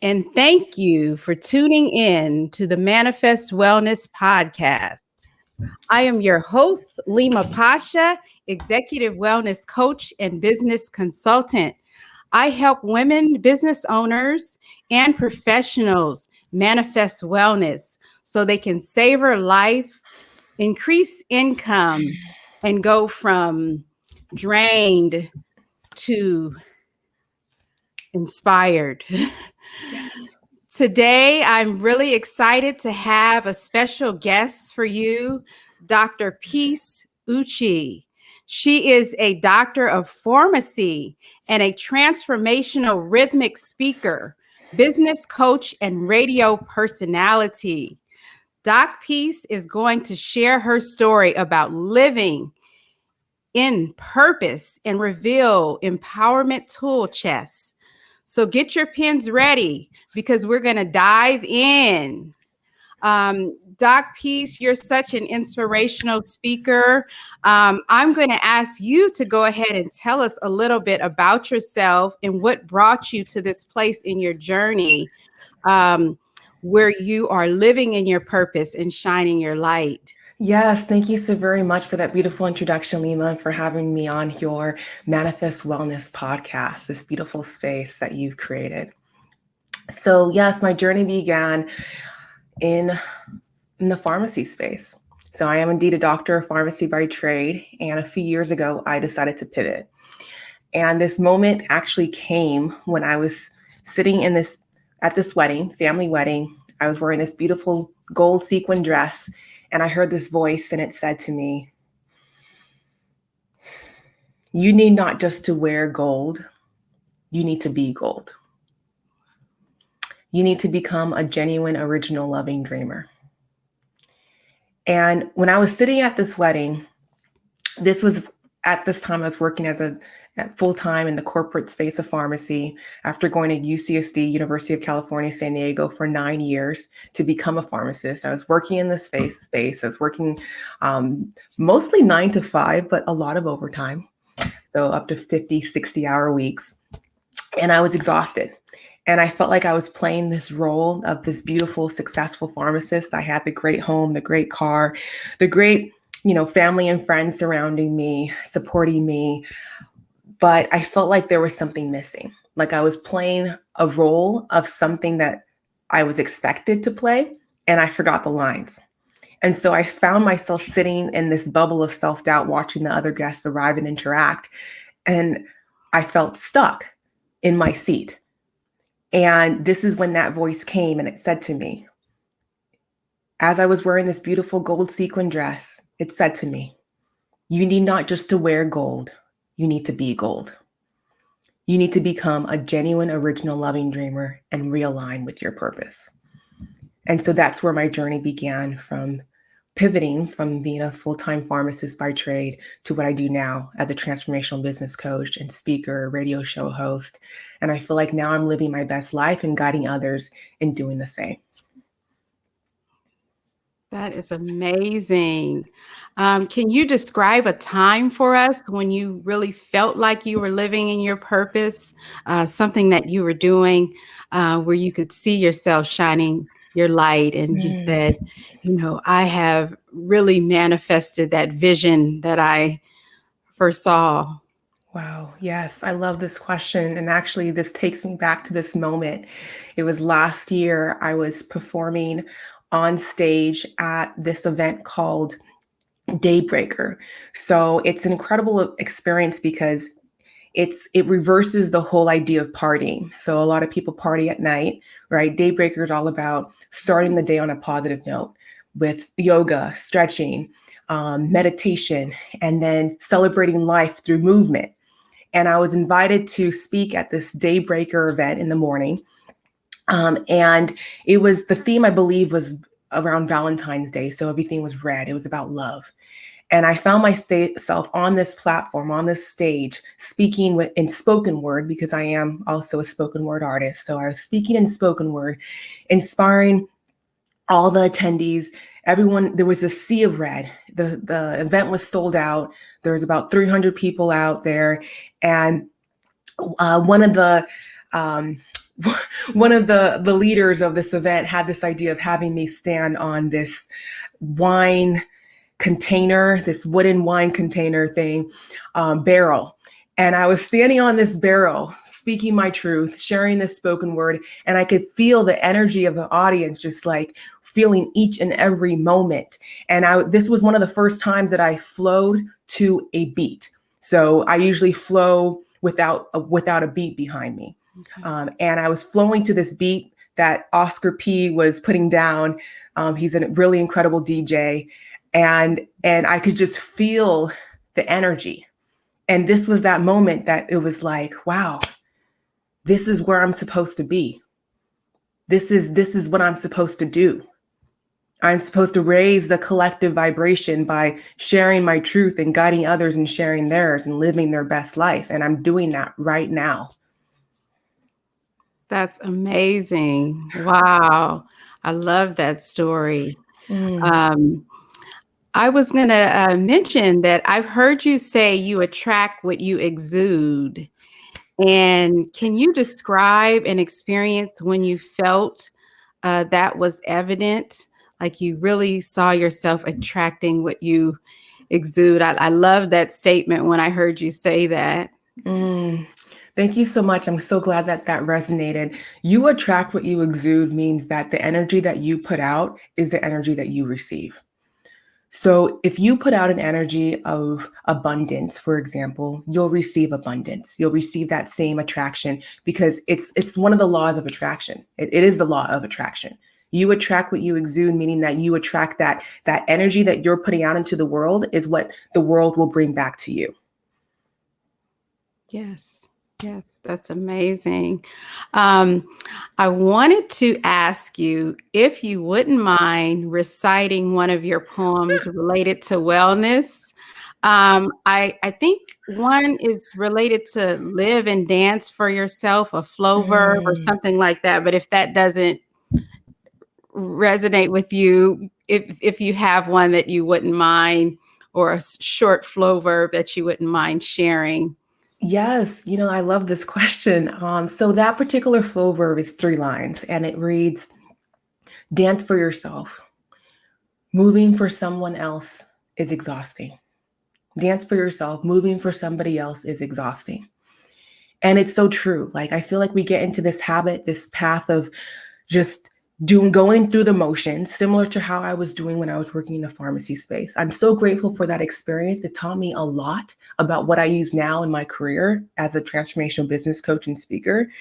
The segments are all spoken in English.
and thank you for tuning in to the Manifest Wellness Podcast. I am your host, Leema Pasha, Executive Wellness Coach and Business Consultant. I help women, business owners, and professionals manifest wellness so they can savor life, increase income, and go from drained to inspired. Today, I'm really excited to have a special guest for you, Dr. Peace Uche. She is a doctor of pharmacy and a transformational rhythmic speaker, business coach, and radio personality. Doc Peace is going to share her story about living in purpose and reveal empowerment tool chests. So get your pens ready because we're going to dive in. Doc Peace, you're such an inspirational speaker. I'm going to ask you to go ahead and tell us a little bit about yourself and what brought you to this place in your journey where you are living in your purpose and shining your light. Yes, thank you so very much for that beautiful introduction, Leema, and for having me on your Manifest Wellness podcast, this beautiful space that you've created. So yes, my journey began in the pharmacy space. So I am indeed a doctor of pharmacy by trade, and a few years ago, I decided to pivot. And this moment actually came when I was sitting at this wedding, family wedding. I was wearing this beautiful gold sequin dress, and I heard this voice, and it said to me, "You need not just to wear gold, you need to be gold. You need to become a genuine, original, loving dreamer." And when I was sitting at this wedding, at this time I was working at full-time in the corporate space of pharmacy after going to UCSD, University of California, San Diego for 9 years to become a pharmacist. I was working in this space. I was working mostly 9 to 5, but a lot of overtime. So up to 50, 60-hour weeks. And I was exhausted. And I felt like I was playing this role of this beautiful, successful pharmacist. I had the great home, the great car, the great, family and friends surrounding me, supporting me. But I felt like there was something missing. Like I was playing a role of something that I was expected to play, and I forgot the lines. And so I found myself sitting in this bubble of self-doubt, watching the other guests arrive and interact. And I felt stuck in my seat. And this is when that voice came and it said to me, as I was wearing this beautiful gold sequin dress, it said to me, "You need not just to wear gold, you need to be gold. You need to become a genuine, original, loving dreamer and realign with your purpose." And so that's where my journey began, from pivoting from being a full-time pharmacist by trade to what I do now as a transformational business coach and speaker, radio show host. And I feel like now I'm living my best life and guiding others in doing the same. That is amazing. Can you describe a time for us when you really felt like you were living in your purpose, something that you were doing where you could see yourself shining your light and you said, I have really manifested that vision that I first saw? Wow. Yes, I love this question. And actually, this takes me back to this moment. It was last year, I was performing on stage at this event called Daybreaker. So it's an incredible experience because it reverses the whole idea of partying. So a lot of people party at night, right? Daybreaker is all about starting the day on a positive note with yoga, stretching, meditation, and then celebrating life through movement. And I was invited to speak at this Daybreaker event in the morning. And it was, the theme, I believe, was around Valentine's Day. So everything was red. It was about love. And I found myself on this platform, on this stage, speaking in spoken word, because I am also a spoken word artist. So I was speaking in spoken word, inspiring all the attendees, everyone. There was a sea of red. The event was sold out. There was about 300 people out there. And one of the one of the leaders of this event had this idea of having me stand on this wine container, this wooden wine container thing, barrel. And I was standing on this barrel, speaking my truth, sharing this spoken word, and I could feel the energy of the audience, just like feeling each and every moment. And this was one of the first times that I flowed to a beat. So I usually flow without a beat behind me. Okay. And I was flowing to this beat that Oscar P was putting down. He's a really incredible DJ. And I could just feel the energy. And this was that moment that it was like, wow, this is where I'm supposed to be. This is what I'm supposed to do. I'm supposed to raise the collective vibration by sharing my truth and guiding others and sharing theirs and living their best life. And I'm doing that right now. That's amazing. Wow. I love that story. Mm. Um, I was going to mention that I've heard you say you attract what you exude. And can you describe an experience when you felt that was evident? Like you really saw yourself attracting what you exude. I love that statement when I heard you say that. Mm. Thank you so much. I'm so glad that that resonated. You attract what you exude means that the energy that you put out is the energy that you receive. So if you put out an energy of abundance, for example, you'll receive abundance. You'll receive that same attraction because it's one of the laws of attraction. It is the law of attraction. You attract what you exude, meaning that you attract that energy that you're putting out into the world is what the world will bring back to you. Yes. Yes, that's amazing. Um, I wanted to ask you if you wouldn't mind reciting one of your poems related to wellness. I think one is related to live and dance for yourself, a flow verb or Mm. something like that. But if that doesn't resonate with you, if you have one that you wouldn't mind, or a short flow verb that you wouldn't mind sharing. Yes, I love this question. So that particular flow verb is 3 lines and it reads, dance for yourself. Moving for someone else is exhausting. Dance for yourself. Moving for somebody else is exhausting. And it's so true. Like, I feel like we get into this habit, this path of just going through the motions, similar to how I was doing when I was working in the pharmacy space. I'm so grateful for that experience. It taught me a lot about what I use now in my career as a transformational business coach and speaker.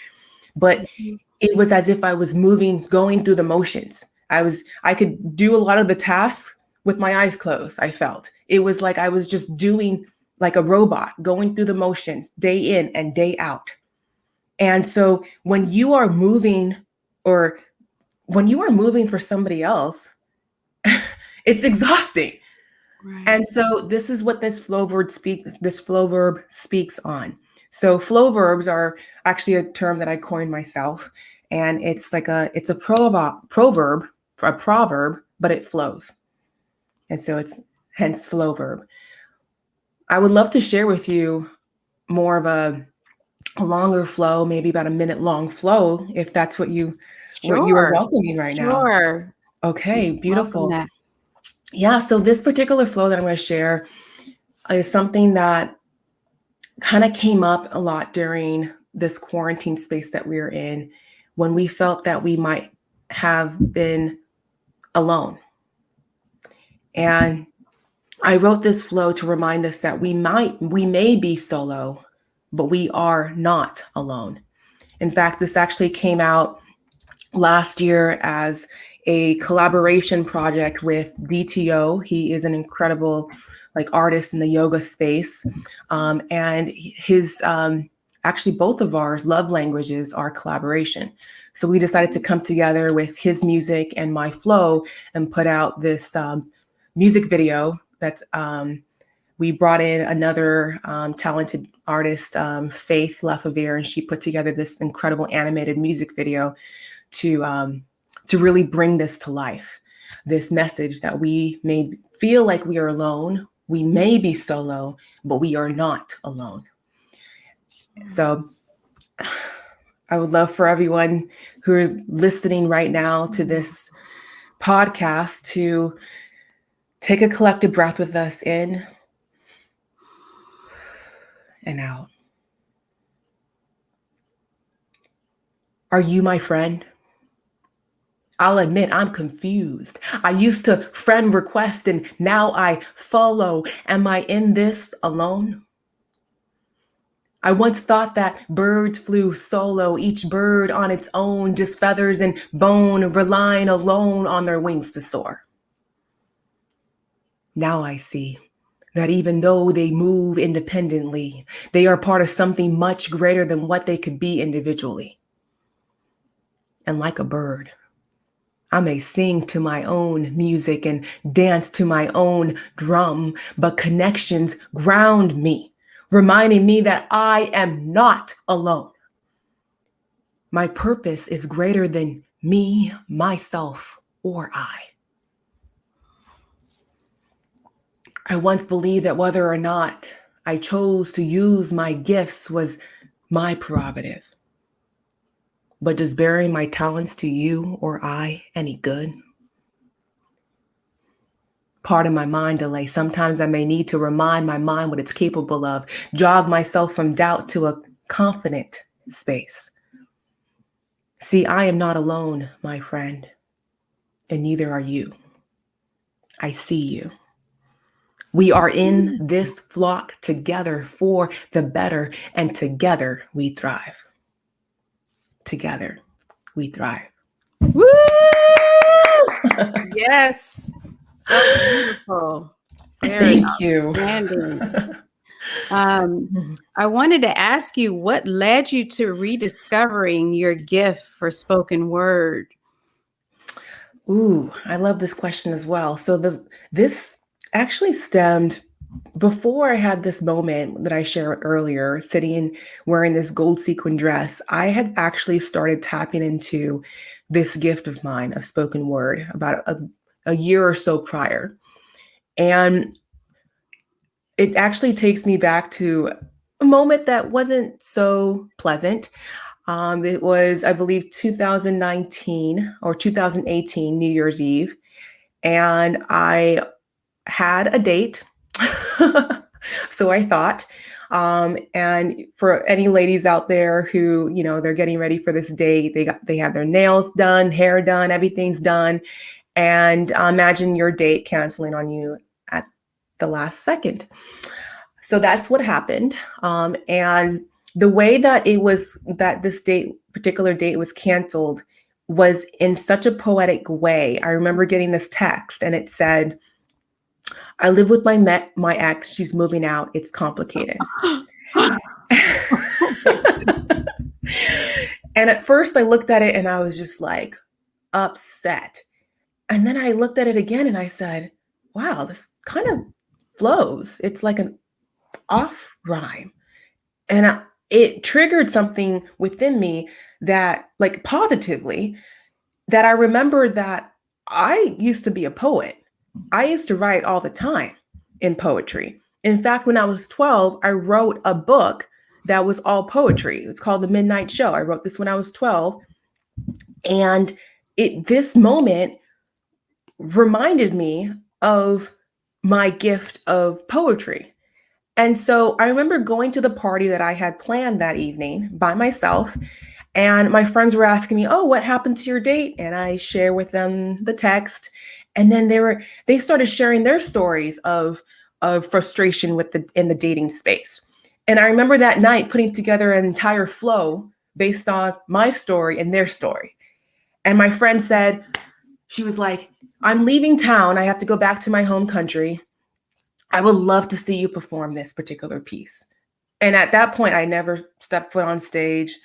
But Mhm. it was as if I was going through the motions. I could do a lot of the tasks with my eyes closed. I felt it was like I was just doing like a robot, going through the motions day in and day out. And so when you are moving or when you are moving for somebody else, it's exhausting. Right. And so this is what this flow verb speaks on. So flow verbs are actually a term that I coined myself, and it's a proverb, but it flows. And so it's hence flow verb. I would love to share with you more of a longer flow, maybe about a minute long flow, if that's what you are Sure. welcoming right now. Sure. Okay, Welcome beautiful. that. Yeah, so this particular flow that I'm going to share is something that kind of came up a lot during this quarantine space that we're in when we felt that we might have been alone. And I wrote this flow to remind us that we may be solo, but we are not alone. In fact, this actually came out last year as a collaboration project with DTO. He is an incredible artist in the yoga space. And his actually both of our love languages are collaboration. So we decided to come together with his music and my flow and put out this music video that's we brought in another talented artist, Faith Lafavere, and she put together this incredible animated music video to really bring this to life. This message that we may feel like we are alone, we may be solo, but we are not alone. So I would love for everyone who is listening right now to this podcast to take a collective breath with us in and out. Are you my friend? I'll admit I'm confused. I used to friend request and now I follow. Am I in this alone? I once thought that birds flew solo, each bird on its own, just feathers and bone, relying alone on their wings to soar. Now I see that even though they move independently, they are part of something much greater than what they could be individually. And like a bird, I may sing to my own music and dance to my own drum, but connections ground me, reminding me that I am not alone. My purpose is greater than me, myself, or I. I once believed that whether or not I chose to use my gifts was my prerogative. But does bearing my talents to you or I any good? Pardon my mind delay. Sometimes I may need to remind my mind what it's capable of, jog myself from doubt to a confident space. See, I am not alone, my friend, and neither are you. I see you. We are in this flock together for the better, and together we thrive. Together we thrive. Woo! Yes. So beautiful. Very Thank you. outstanding. I wanted to ask you what led you to rediscovering your gift for spoken word? Ooh, I love this question as well. So this actually stemmed before I had this moment that I shared earlier, sitting wearing this gold sequin dress. I had actually started tapping into this gift of mine of spoken word about a year or so prior. And it actually takes me back to a moment that wasn't so pleasant. It was, I believe, 2019 or 2018, New Year's Eve. And I had a date. So I thought. And for any ladies out there who, they're getting ready for this date, they have their nails done, hair done, everything's done. And imagine your date canceling on you at the last second. So that's what happened. And the way that this particular date was canceled was in such a poetic way. I remember getting this text and it said, I live with my ex. She's moving out. It's complicated. And at first I looked at it and I was just like upset. And then I looked at it again and I said, wow, this kind of flows. It's like an off rhyme. And it triggered something within me that, like, positively, that I remembered that I used to be a poet. I used to write all the time in poetry. In fact, when I was 12, I wrote a book that was all poetry. It's called The Midnight Show. I wrote this when I was 12. And this moment reminded me of my gift of poetry. And so I remember going to the party that I had planned that evening by myself. And my friends were asking me, oh, what happened to your date? And I share with them the text. And then they started sharing their stories of frustration in the dating space. And I remember that night putting together an entire flow based on my story and their story. And my friend said, she was like, I'm leaving town. I have to go back to my home country. I would love to see you perform this particular piece. And at that point, I never stepped foot on stage.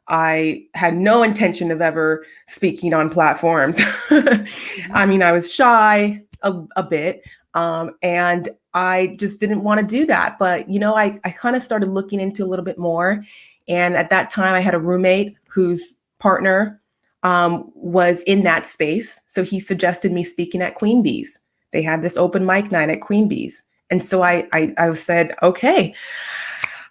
I had no intention of ever speaking on platforms. I mean, I was shy a bit, and I just didn't want to do that. But, I kind of started looking into a little bit more. And at that time, I had a roommate whose partner was in that space. So he suggested me speaking at Queen Bee's. They had this open mic night at Queen Bee's. And so I said, okay,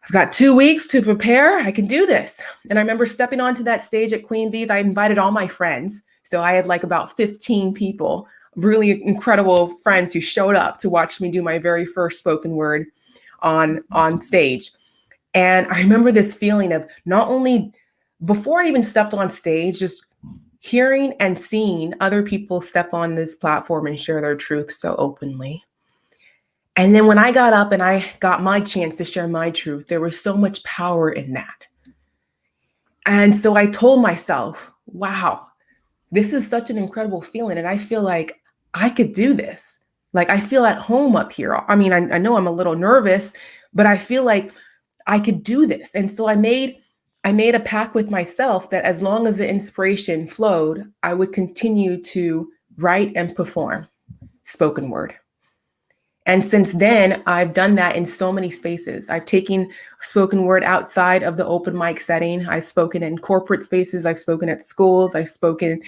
I've got 2 weeks to prepare. I can do this. And I remember stepping onto that stage at Queen Bee's. I invited all my friends. So I had like about 15 people, really incredible friends who showed up to watch me do my very first spoken word on stage. And I remember this feeling of not only before I even stepped on stage, just hearing and seeing other people step on this platform and share their truth so openly. And then when I got up and I got my chance to share my truth, there was so much power in that. And so I told myself, wow, this is such an incredible feeling. And I feel like I could do this. Like I feel at home up here. I mean, I know I'm a little nervous, but I feel like I could do this. And so I made a pact with myself that as long as the inspiration flowed, I would continue to write and perform spoken word. And since then, I've done that in so many spaces. I've taken spoken word outside of the open mic setting. I've spoken in corporate spaces. I've spoken at schools. I've spoken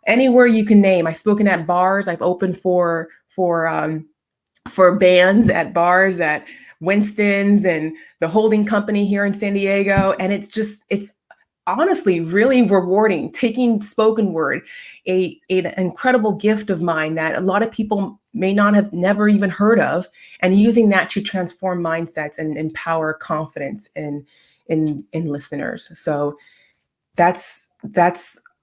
anywhere you can name. I've spoken at bars. I've opened for bands at bars at Winston's and the holding company here in San Diego. And it's honestly really rewarding taking spoken word, an incredible gift of mine that a lot of people may not have never even heard of, and using that to transform mindsets and empower confidence in listeners. So that's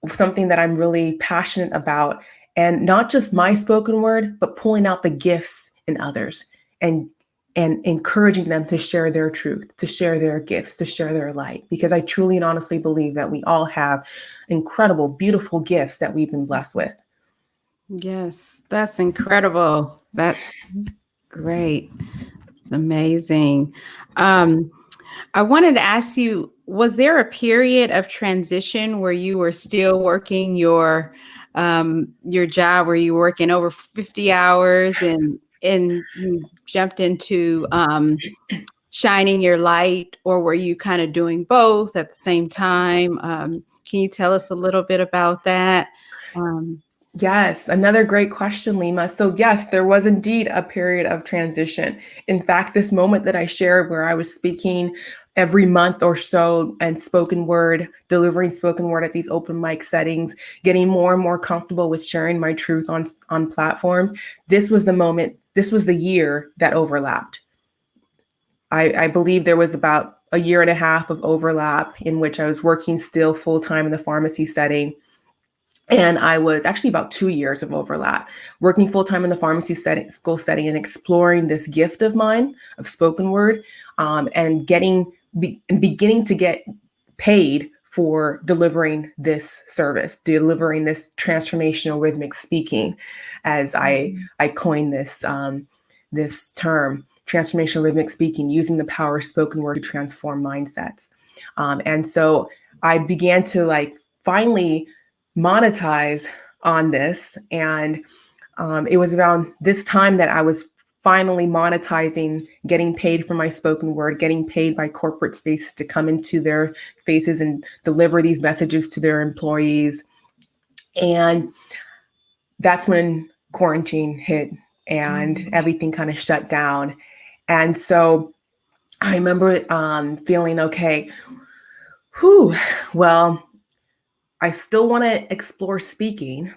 something that I'm really passionate about, and not just my spoken word, but pulling out the gifts in others and encouraging them to share their truth, to share their gifts, to share their light. Because I truly and honestly believe that we all have incredible, beautiful gifts that we've been blessed with. Yes, that's incredible. That's great. It's amazing. I wanted to ask you, was there a period of transition where you were still working your job, where you were working over 50 hours and you jumped into shining your light, or were you kind of doing both at the same time? Can you tell us a little bit about that? Yes, another great question, Leema. So yes, there was indeed a period of transition. In fact, this moment that I shared where I was speaking every month or so and delivering spoken word at these open mic settings, getting more and more comfortable with sharing my truth on platforms. This was the moment, this was the year that overlapped. I believe there was about a year and a half of overlap in which I was working still full time in the pharmacy setting. And I was actually about 2 years of overlap, working full time in the pharmacy school setting, and exploring this gift of mine of spoken word, and beginning to get paid for delivering this service, delivering this transformational rhythmic speaking, as I coined this term, transformational rhythmic speaking, using the power of spoken word to transform mindsets. And so I began to finally monetize on this. And it was around this time that I was finally monetizing, getting paid for my spoken word, getting paid by corporate spaces to come into their spaces and deliver these messages to their employees. And that's when quarantine hit and everything kind of shut down. And so I remember feeling, okay, well, I still want to explore speaking,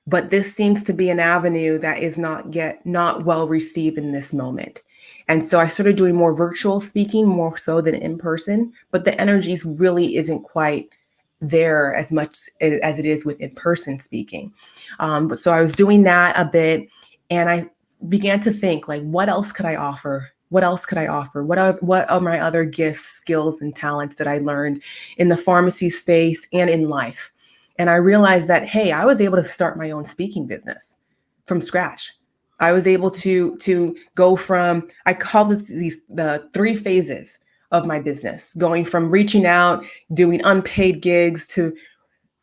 but this seems to be an avenue that is not well received in this moment. And so I started doing more virtual speaking, more so than in person, but the energies really isn't quite there as much as it is with in-person speaking. But so I was doing that a bit, and I began to think, what else could I offer? What else could I offer? What are my other gifts, skills, and talents that I learned in the pharmacy space and in life? And I realized that, hey, I was able to start my own speaking business from scratch. I was able to go from, I call this the 3 phases of my business, going from reaching out, doing unpaid gigs, to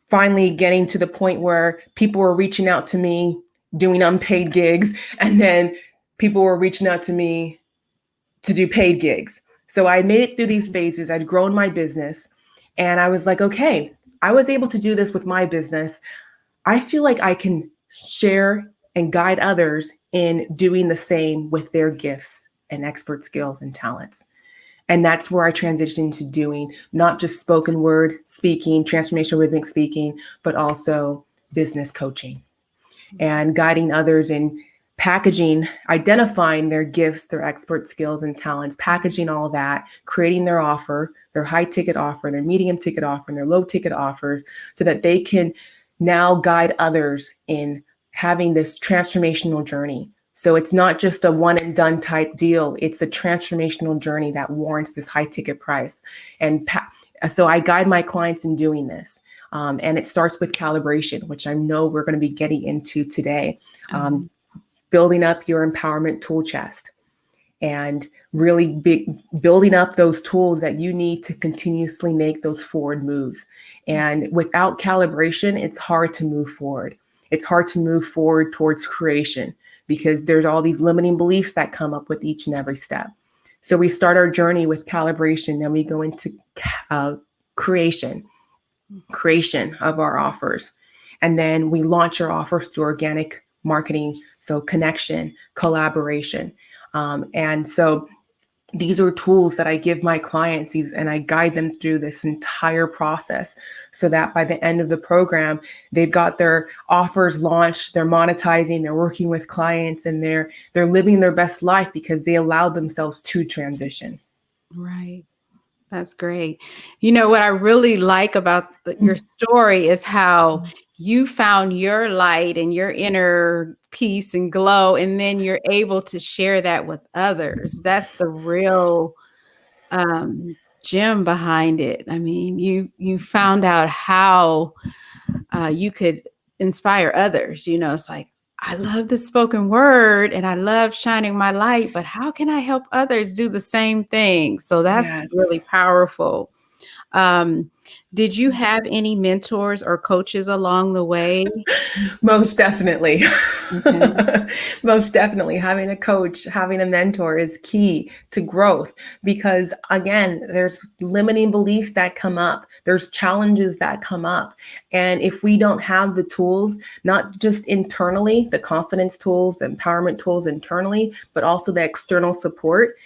finally getting to the point where people were reaching out to me, doing unpaid gigs, and then people were reaching out to me to do paid gigs. So I made it through these phases. I'd grown my business, and I was like, okay, I was able to do this with my business. I feel like I can share and guide others in doing the same with their gifts and expert skills and talents. And that's where I transitioned to doing not just spoken word speaking, transformational rhythmic speaking, but also business coaching and guiding others in packaging, identifying their gifts, their expert skills and talents, packaging all that, creating their offer, their high ticket offer, their medium ticket offer, and their low ticket offers, so that they can now guide others in having this transformational journey. So it's not just a one and done type deal. It's a transformational journey that warrants this high ticket price. And so I guide my clients in doing this. And it starts with calibration, which I know we're going to be getting into today. Building up your empowerment tool chest and really building up those tools that you need to continuously make those forward moves. And without calibration, it's hard to move forward. It's hard to move forward towards creation because there's all these limiting beliefs that come up with each and every step. So we start our journey with calibration, then we go into creation of our offers. And then we launch our offers through organic marketing, so connection, collaboration. And so these are tools that I give my clients and I guide them through this entire process so that by the end of the program, they've got their offers launched, they're monetizing, they're working with clients, and they're living their best life because they allowed themselves to transition. Right. That's great. You know, what I really like about your story is how you found your light and your inner peace and glow, and then you're able to share that with others. That's the real gem behind it. I mean, you found out how you could inspire others. You know, it's like, I love the spoken word and I love shining my light, but how can I help others do the same thing? So that's really powerful. Did you have any mentors or coaches along the way? Most definitely. Okay. Most definitely. Having a coach, having a mentor is key to growth because, again, there's limiting beliefs that come up. There's challenges that come up. And if we don't have the tools, not just internally, the confidence tools, the empowerment tools internally, but also the external support,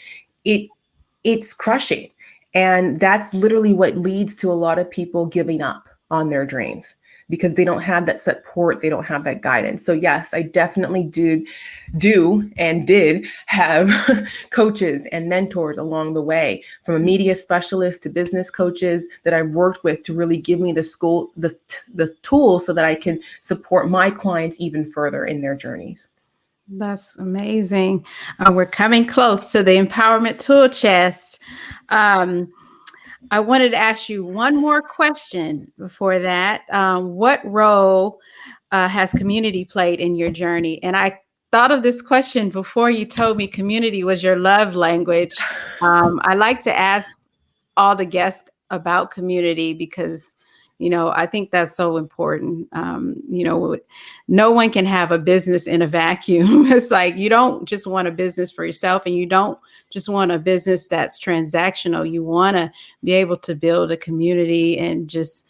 it's crushing. And that's literally what leads to a lot of people giving up on their dreams because they don't have that support, they don't have that guidance. So yes, I definitely did have coaches and mentors along the way, from a media specialist to business coaches that I worked with to really give me the tools so that I can support my clients even further in their journeys. That's amazing. We're coming close to the empowerment tool chest. I wanted to ask you one more question before that. What role has community played in your journey? And I thought of this question before you told me community was your love language. I like to ask all the guests about community because, you know, I think that's so important. You know, no one can have a business in a vacuum. It's like, you don't just want a business for yourself, and you don't just want a business that's transactional. You want to be able to build a community and just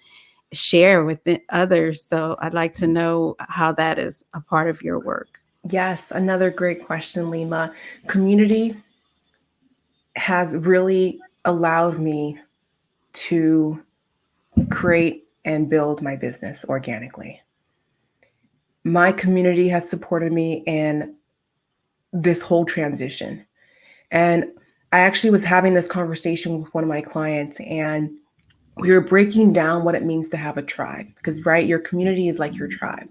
share with others. So I'd like to know how that is a part of your work. Yes, another great question, Leema. Community has really allowed me to create and build my business organically. My community has supported me in this whole transition. And I actually was having this conversation with one of my clients, and we were breaking down what it means to have a tribe. Because, right, your community is like your tribe.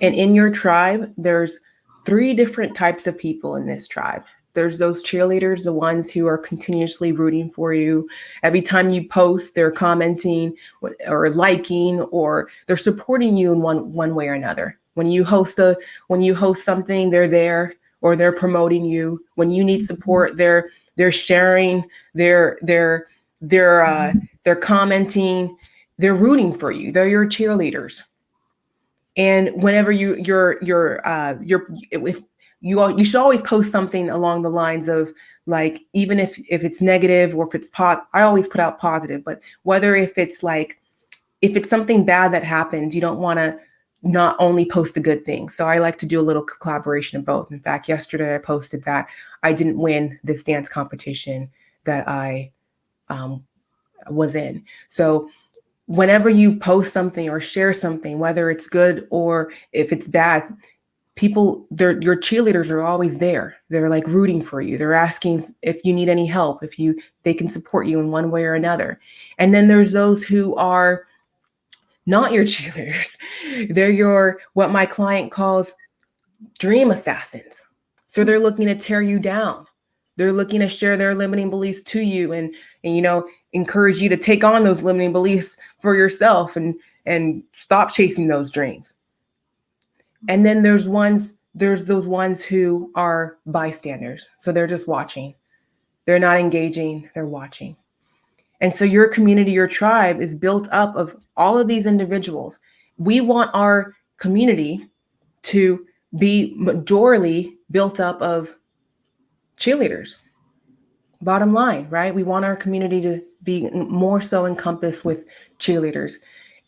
And in your tribe, there's 3 different types of people in this tribe. There's those cheerleaders, the ones who are continuously rooting for you. Every time you post, they're commenting or liking, or they're supporting you in one way or another. When you host something, they're there, or they're promoting you. When you need support, they're sharing, they're commenting, they're rooting for you. They're your cheerleaders. And whenever you should always post something along the lines of, like, even if it's negative or if it's I always put out positive, but whether if it's something bad that happens, you don't want to not only post the good things. So I like to do a little collaboration of both. In fact, yesterday I posted that I didn't win this dance competition that I was in. So whenever you post something or share something, whether it's good or if it's bad, people, your cheerleaders are always there. They're like rooting for you. They're asking if you need any help, if they can support you in one way or another. And then there's those who are not your cheerleaders. They're what my client calls dream assassins. So they're looking to tear you down. They're looking to share their limiting beliefs to you and encourage you to take on those limiting beliefs for yourself and stop chasing those dreams. And then there's those ones who are bystanders. So they're just watching. They're not engaging, they're watching. And so your community, your tribe is built up of all of these individuals. We want our community to be majorly built up of cheerleaders. Bottom line, right? We want our community to be more so encompassed with cheerleaders.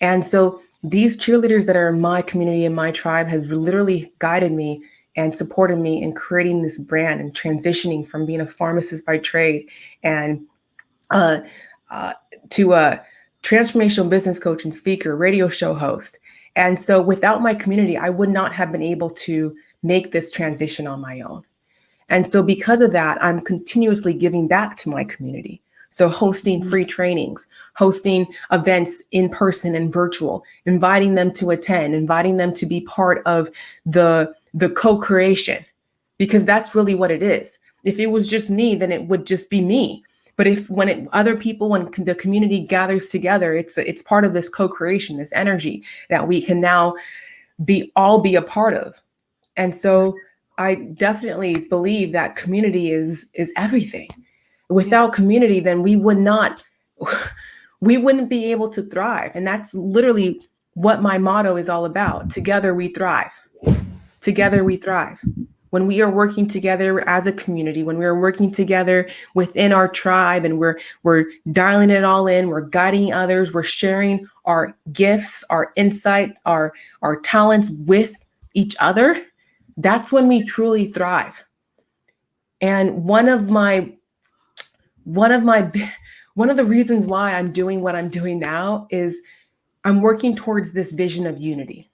And so these cheerleaders that are in my community and my tribe has literally guided me and supported me in creating this brand and transitioning from being a pharmacist by trade and to a transformational business coach and speaker, radio show host. And so without my community, I would not have been able to make this transition on my own. And so because of that, I'm continuously giving back to my community. So hosting free trainings, hosting events in person and virtual, inviting them to attend, inviting them to be part of the co-creation, because that's really what it is. If it was just me, then it would just be me. But when other people, when the community gathers together, it's part of this co-creation, this energy that we can now all be a part of. And so I definitely believe that community is everything. Without community, then we wouldn't be able to thrive. And that's literally what my motto is all about. Together we thrive. Together we thrive. When we are working together as a community, when we are working together within our tribe and we're dialing it all in, we're guiding others, we're sharing our gifts, our insight, our talents with each other, that's when we truly thrive. And one of the reasons why I'm doing what I'm doing now is I'm working towards this vision of unity.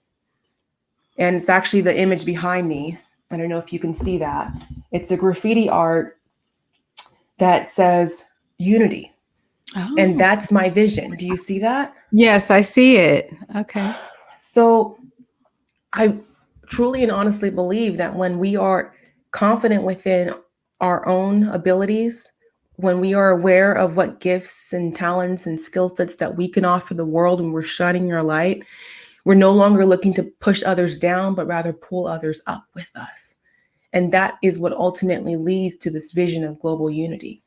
And it's actually the image behind me. I don't know if you can see that. It's a graffiti art that says unity. Oh. And that's my vision. Do you see that? Yes, I see it. Okay. So I truly and honestly believe that when we are confident within our own abilities, when we are aware of what gifts and talents and skill sets that we can offer the world and we're shining your light, we're no longer looking to push others down, but rather pull others up with us. And that is what ultimately leads to this vision of global unity.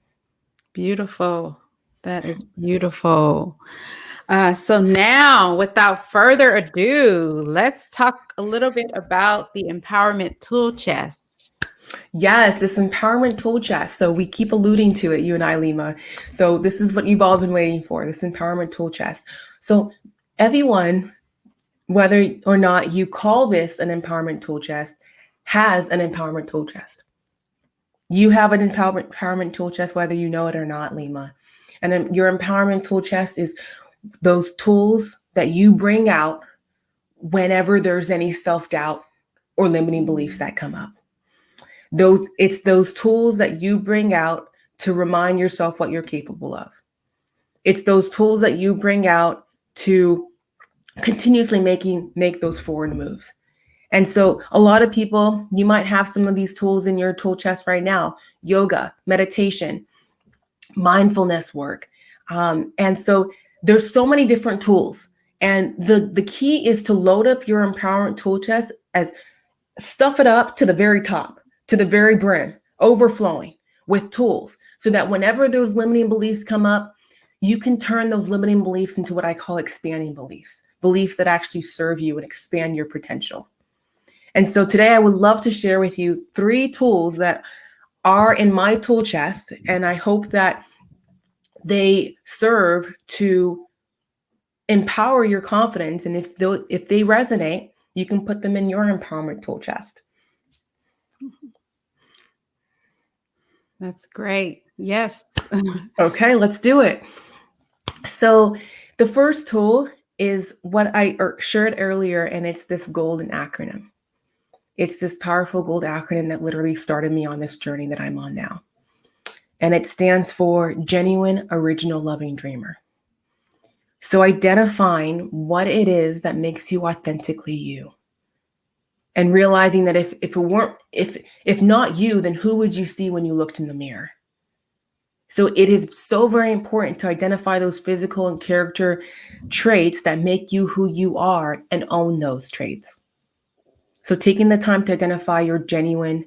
Beautiful. That is beautiful. So now, without further ado, let's talk a little bit about the empowerment tool chest. Yes, this empowerment tool chest. So we keep alluding to it, you and I, Leema. So this is what you've all been waiting for, this empowerment tool chest. So everyone, whether or not you call this an empowerment tool chest, has an empowerment tool chest. You have an empowerment tool chest, whether you know it or not, Leema. And then your empowerment tool chest is those tools that you bring out whenever there's any self-doubt or limiting beliefs that come up. It's those tools that you bring out to remind yourself what you're capable of. It's those tools that you bring out to continuously make those forward moves. And so a lot of people, you might have some of these tools in your tool chest right now: yoga, meditation, mindfulness work. And so there's so many different tools. And the key is to load up your empowerment tool chest, stuff it up to the very top, to the very brim, overflowing with tools, so that whenever those limiting beliefs come up, you can turn those limiting beliefs into what I call expanding beliefs, beliefs that actually serve you and expand your potential. And so today I would love to share with you 3 tools that are in my tool chest, and I hope that they serve to empower your confidence. And if they resonate, you can put them in your empowerment tool chest. That's great. Yes. Okay, let's do it. So the first tool is what I shared earlier, and it's this golden acronym. It's this powerful gold acronym that literally started me on this journey that I'm on now. And it stands for Genuine, Original, Loving Dreamer. So identifying what it is that makes you authentically you. And realizing that if not you, then who would you see when you looked in the mirror? So it is so very important to identify those physical and character traits that make you who you are and own those traits. So taking the time to identify your genuine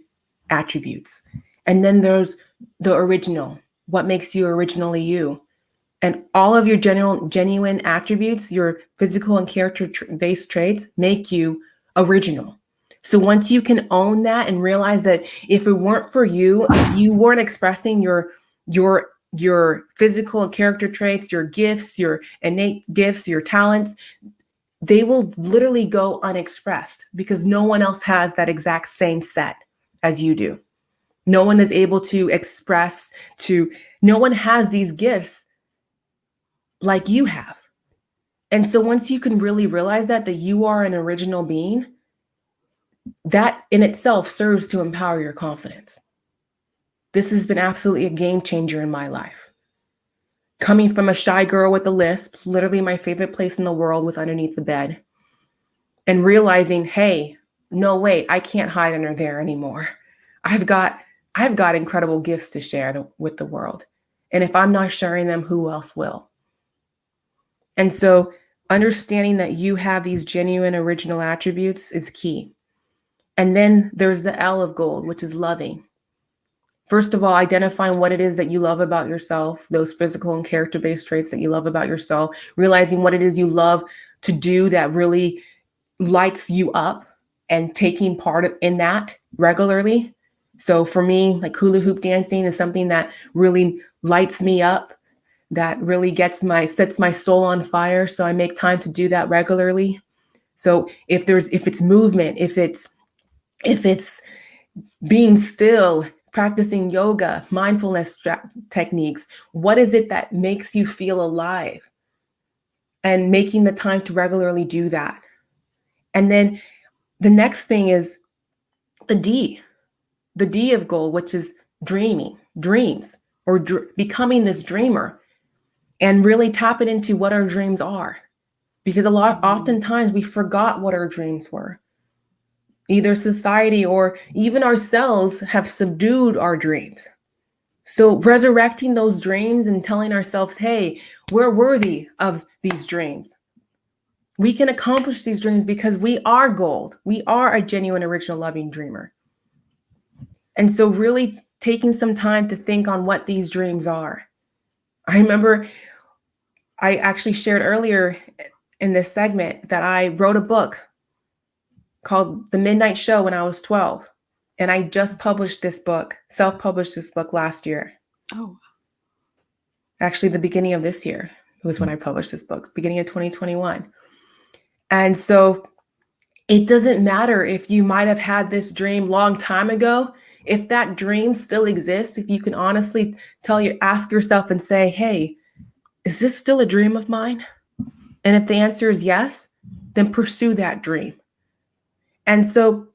attributes. And then there's the original, what makes you originally you. And all of your genuine attributes, your physical and character-based traits make you original. So once you can own that and realize that if it weren't for you, if you weren't expressing your physical and character traits, your gifts, your innate gifts, your talents, they will literally go unexpressed because no one else has that exact same set as you do. No one is able to express no one has these gifts like you have. And so once you can really realize that you are an original being, that in itself serves to empower your confidence. This has been absolutely a game changer in my life. Coming from a shy girl with a lisp, literally my favorite place in the world was underneath the bed, and realizing, hey, no, wait, I can't hide under there anymore. I've got incredible gifts to share with the world. And if I'm not sharing them, who else will? And so understanding that you have these genuine original attributes is key. And then there's the L of gold, which is loving. First of all, identifying what it is that you love about yourself, those physical and character-based traits that you love about yourself, realizing what it is you love to do that really lights you up and taking part in that regularly. So for me, like hula hoop dancing is something that really lights me up, that really sets my soul on fire. So I make time to do that regularly. So if it's movement, if it's being still, practicing yoga, mindfulness techniques, what is it that makes you feel alive? And making the time to regularly do that. And then the next thing is the D of goal, which is dreams, or becoming this dreamer, and really tap it into what our dreams are. Because oftentimes we forgot what our dreams were. Either society or even ourselves have subdued our dreams. So resurrecting those dreams and telling ourselves, hey, we're worthy of these dreams. We can accomplish these dreams because we are gold. We are a genuine, original, loving dreamer. And so really taking some time to think on what these dreams are. I remember I actually shared earlier in this segment that I wrote a book called The Midnight Show when I was 12. And I just published this book, self-published this book last year. Oh. Actually, the beginning of this year was when I published this book, beginning of 2021. And so it doesn't matter if you might have had this dream long time ago. If that dream still exists, if you can honestly ask yourself and say, hey, is this still a dream of mine? And if the answer is yes, then pursue that dream. And so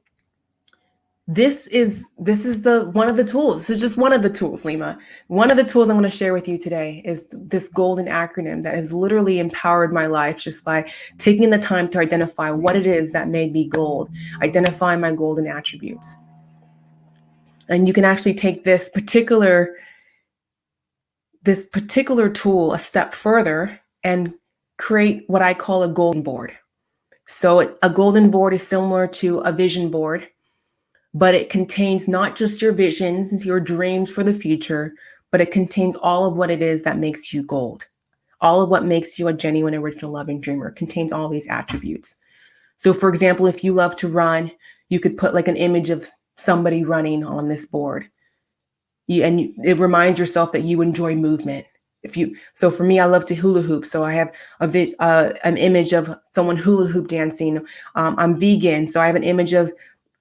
this is one of the tools. This is just one of the tools, Leema. One of the tools I'm going to share with you today is this golden acronym that has literally empowered my life just by taking the time to identify what it is that made me gold, identify my golden attributes. And you can actually take this particular tool a step further and create what I call a golden board. So a golden board is similar to a vision board, but it contains not just your visions, your dreams for the future, but it contains all of what it is that makes you gold. All of what makes you a genuine, original, loving dreamer contains all these attributes. So for example, if you love to run, you could put like an image of somebody running on this board. It reminds yourself that you enjoy movement. So for me, I love to hula hoop. So I have an image of someone hula hoop dancing. I'm vegan, so I have an image of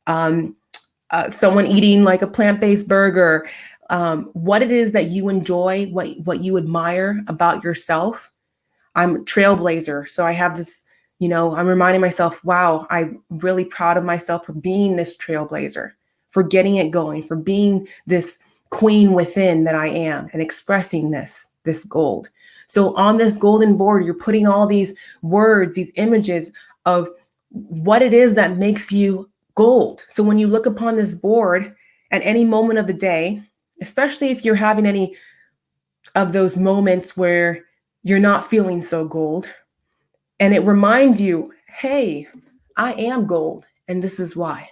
someone eating like a plant-based burger. what it is that you enjoy, what you admire about yourself. I'm a trailblazer. So I have this, I'm reminding myself, wow, I'm really proud of myself for being this trailblazer, for getting it going, for being this queen within that I am and expressing this gold. So on this golden board, you're putting all these words, these images of what it is that makes you gold. So when you look upon this board at any moment of the day, especially if you're having any of those moments where you're not feeling so gold, and it reminds you, hey, I am gold, and this is why.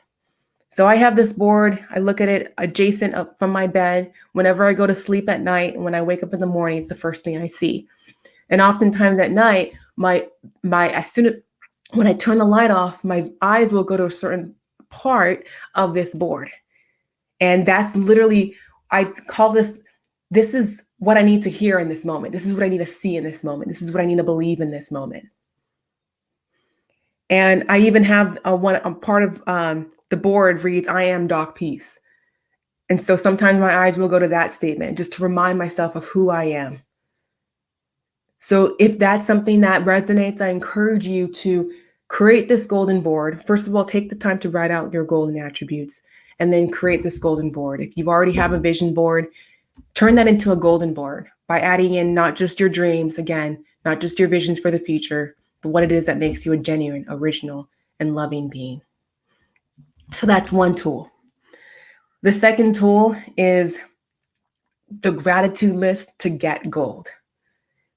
So I have this board. I look at it adjacent up from my bed whenever I go to sleep at night. And when I wake up in the morning, it's the first thing I see. And oftentimes at night, when I turn the light off, my eyes will go to a certain part of this board. And that's literally, I call this is what I need to hear in this moment. This is what I need to see in this moment. This is what I need to believe in this moment. And I even have a part of the board reads, I am Doc Peace. And so sometimes my eyes will go to that statement just to remind myself of who I am. So if that's something that resonates, I encourage you to create this golden board. First of all, take the time to write out your golden attributes and then create this golden board. If you already have a vision board, turn that into a golden board by adding in not just your dreams, again, not just your visions for the future, but what it is that makes you a genuine, original, and loving being. So that's one tool. The second tool is the gratitude list to get gold.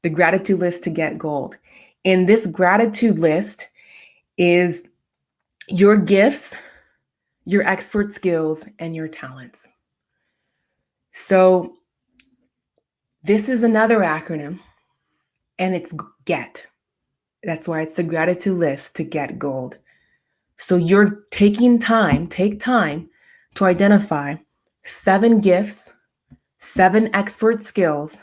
The gratitude list to get gold. In this gratitude list is your gifts, your expert skills, and your talents. So this is another acronym, and it's GET. That's why it's the gratitude list to get gold. So you're take time to identify 7 gifts, 7 expert skills,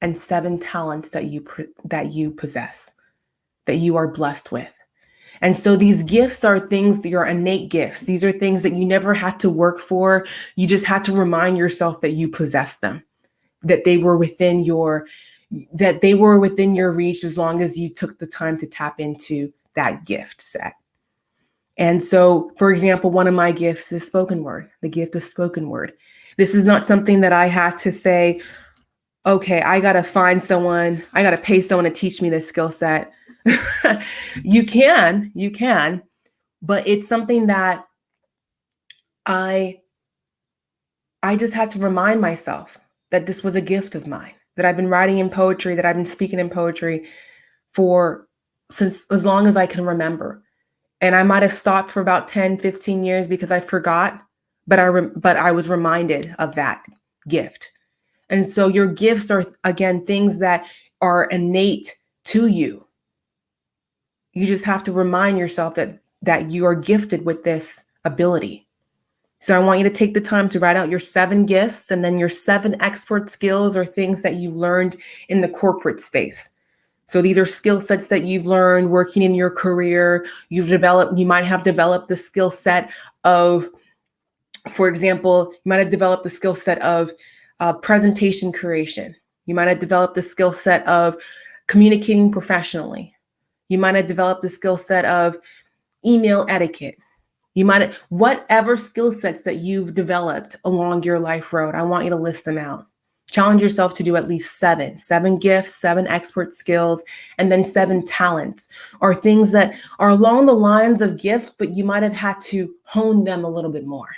and 7 talents that you possess, that you are blessed with. And so these gifts are things, your innate gifts. These are things that you never had to work for. You just had to remind yourself that you possess them, that they were within your reach as long as you took the time to tap into that gift set. And so, for example, one of my gifts is spoken word, the gift of spoken word. This is not something that I had to say, okay, I got to find someone, I got to pay someone to teach me this skill set. You can, but it's something that I just had to remind myself that this was a gift of mine, that I've been writing in poetry, that I've been speaking in poetry since as long as I can remember. And I might have stopped for about 10, 15 years because I forgot, but I was reminded of that gift. And so your gifts are, again, things that are innate to you. You just have to remind yourself that you are gifted with this ability. So I want you to take the time to write out your 7 gifts and then your 7 expert skills or things that you've learned in the corporate space. So these are skill sets that you've learned working in your career. You might have developed the skill set of, for example, you might have developed the skill set of presentation creation. You might have developed the skill set of communicating professionally. You might have developed the skill set of email etiquette. You might have, whatever skill sets that you've developed along your life road, I want you to list them out. Challenge yourself to do at least 7 gifts, 7 expert skills, and then 7 talents, or things that are along the lines of gifts, but you might have had to hone them a little bit more.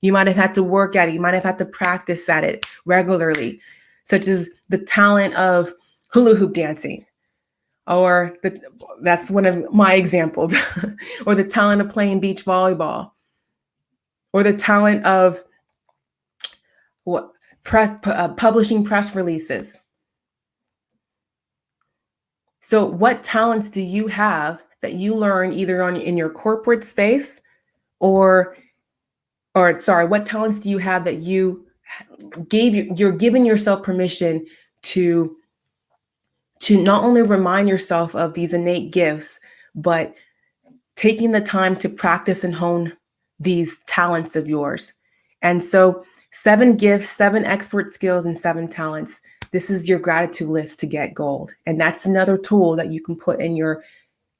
You might have had to work at it. You might have had to practice at it regularly, such as the talent of hula hoop dancing, that's one of my examples, or the talent of playing beach volleyball, or the talent of publishing press releases. So what talents do you have that you learn either in your corporate space what talents do you have that you're giving yourself permission to not only remind yourself of these innate gifts, but taking the time to practice and hone these talents of yours. And so 7 gifts, 7 expert skills, and 7 talents. This is your gratitude list to get gold. And that's another tool that you can put in your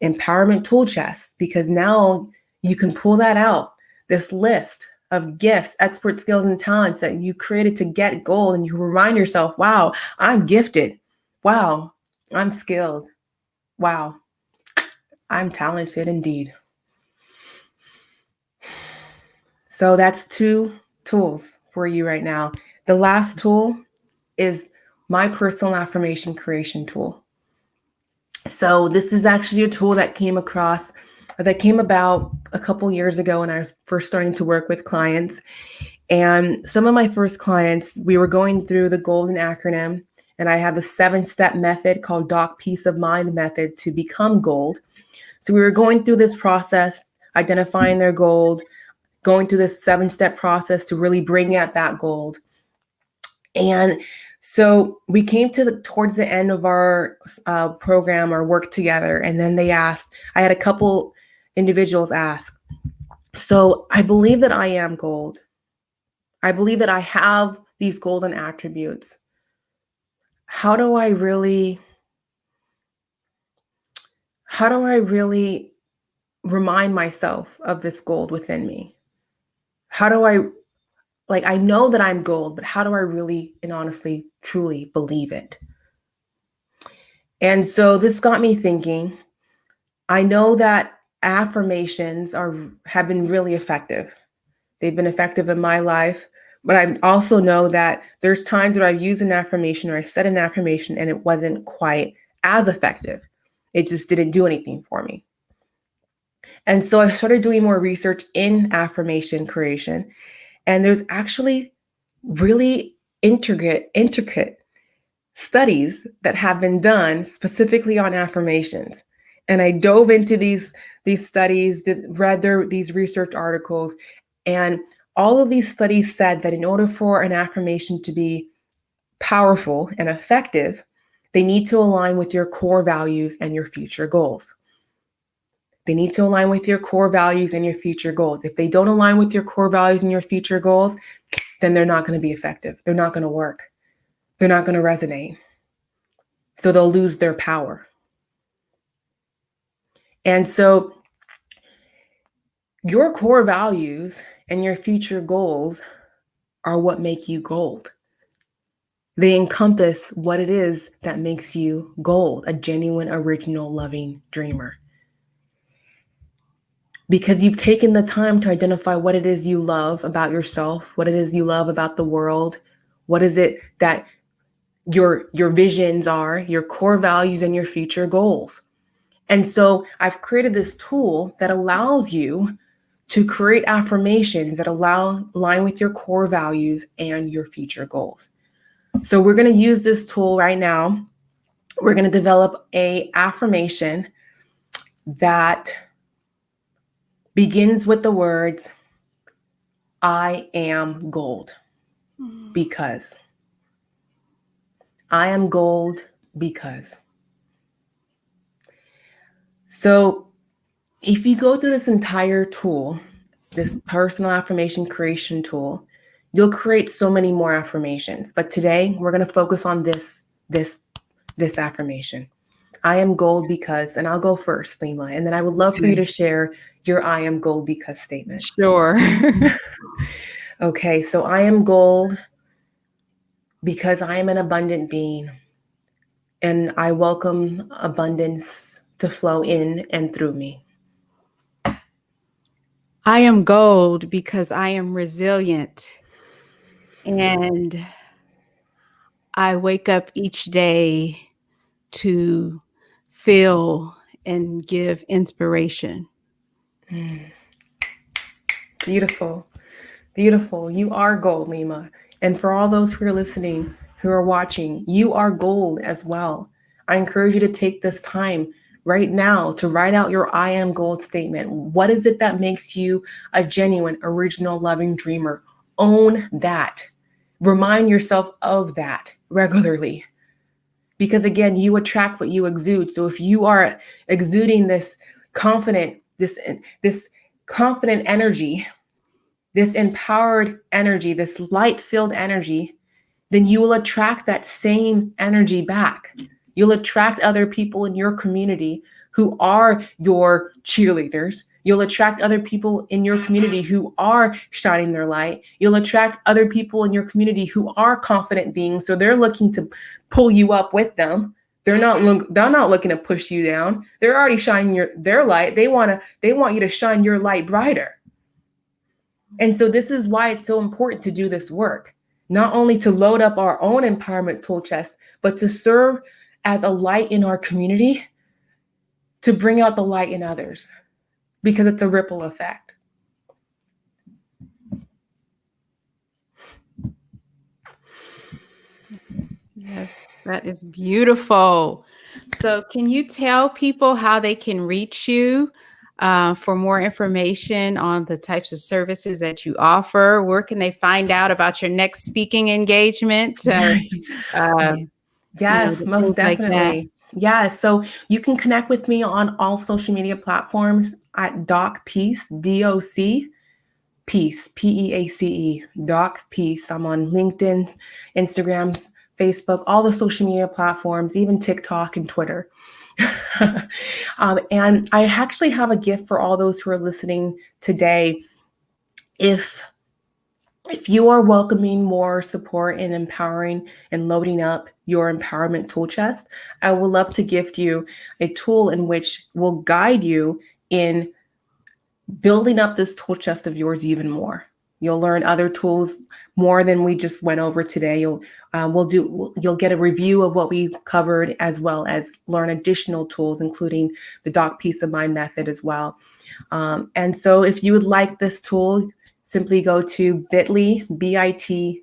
empowerment tool chest, because now you can pull that out, this list of gifts, expert skills, and talents that you created to get gold. And you remind yourself, wow, I'm gifted. Wow, I'm skilled. Wow, I'm talented indeed. So that's 2 tools for you right now. The last tool is my personal affirmation creation tool. So this is actually a tool that came about a couple years ago when I was first starting to work with clients. And some of my first clients, we were going through the golden acronym, and I have the 7-step method called Doc Peace of Mind method to become gold. So we were going through this process, identifying their gold, going through this 7-step process to really bring out that gold. And so we came towards the end of our program or work together. And then I had a couple individuals ask, so I believe that I am gold. I believe that I have these golden attributes. How do I really remind myself of this gold within me? How do I know that I'm gold, but how do I really and honestly, truly believe it? And so this got me thinking. I know that affirmations have been really effective. They've been effective in my life, but I also know that there's times where I've used an affirmation or I've said an affirmation and it wasn't quite as effective. It just didn't do anything for me. And so I started doing more research in affirmation creation. And there's actually really intricate studies that have been done specifically on affirmations. And I dove into these studies, read these research articles, and all of these studies said that in order for an affirmation to be powerful and effective, they need to align with your core values and your future goals. They need to align with your core values and your future goals. If they don't align with your core values and your future goals, then they're not going to be effective. They're not going to work. They're not going to resonate. So they'll lose their power. And so your core values and your future goals are what make you gold. They encompass what it is that makes you gold, a genuine, original, loving dreamer. Because you've taken the time to identify what it is you love about yourself, what it is you love about the world, what is it that your visions are, your core values, and your future goals. And so I've created this tool that allows you to create affirmations that align with your core values and your future goals. So we're going to use this tool right now. We're going to develop an affirmation that begins with the words, I am gold because. I am gold because. So if you go through this entire tool, this personal affirmation creation tool, you'll create so many more affirmations. But today we're going to focus on this affirmation. I am gold because, and I'll go first, Leema, and then I would love for you to share your I am gold because statement. Sure. Okay, so I am gold because I am an abundant being, and I welcome abundance to flow in and through me. I am gold because I am resilient, and I wake up each day to feel and give inspiration. Beautiful. Beautiful. You are gold, Leema. And for all those who are listening, who are watching, you are gold as well. I encourage you to take this time right now to write out your I am gold statement. What is it that makes you a genuine, original, loving dreamer? Own that. Remind yourself of that regularly. Because again, you attract what you exude. So if you are exuding this confident energy, this empowered energy, this light-filled energy, then you will attract that same energy back. You'll attract other people in your community who are your cheerleaders. You'll attract other people in your community who are shining their light. You'll attract other people in your community who are confident beings. So they're looking to pull you up with them. They're not looking to push you down. They're already shining their light. They want you to shine your light brighter. And so this is why it's so important to do this work. Not only to load up our own empowerment tool chest, but to serve as a light in our community, to bring out the light in others, because it's a ripple effect. Yes, that is beautiful. So can you tell people how they can reach you for more information on the types of services that you offer? Where can they find out about your next speaking engagement? Yes, most definitely. Yeah, so you can connect with me on all social media platforms at Doc Peace, DOC Peace, PEACE, Doc Peace. I'm on LinkedIn, Instagram, Facebook, all the social media platforms, even TikTok and Twitter. And I actually have a gift for all those who are listening today. If you are welcoming more support and empowering and loading up your empowerment tool chest, I would love to gift you a tool in which will guide you in building up this tool chest of yours even more. You'll learn other tools more than we just went over today. You'll get a review of what we covered, as well as learn additional tools, including the Doc Peace of Mind method as well. And so if you would like this tool, simply go to bit.ly, bit.ly/golden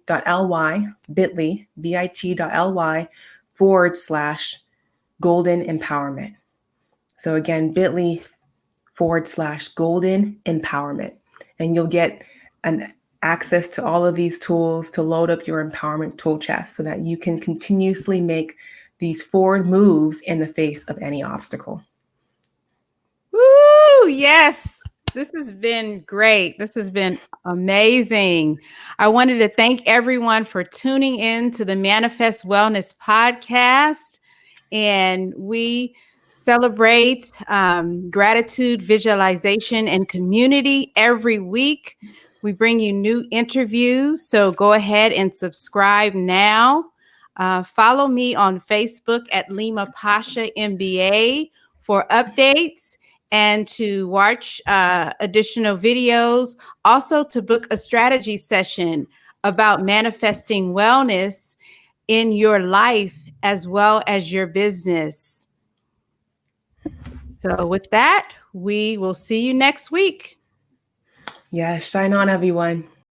empowerment. So again, bit.ly/golden empowerment. And you'll get an access to all of these tools to load up your empowerment tool chest so that you can continuously make these forward moves in the face of any obstacle. Woo! Yes. This has been great. This has been amazing. I wanted to thank everyone for tuning in to the Manifest Wellness podcast. And we celebrate gratitude, visualization, and community every week. We bring you new interviews. So go ahead and subscribe now. Follow me on Facebook at Leema Pasha MBA for updates and to watch additional videos. Also to book a strategy session about manifesting wellness in your life as well as your business. So with that, we will see you next week. Yeah, shine on, everyone.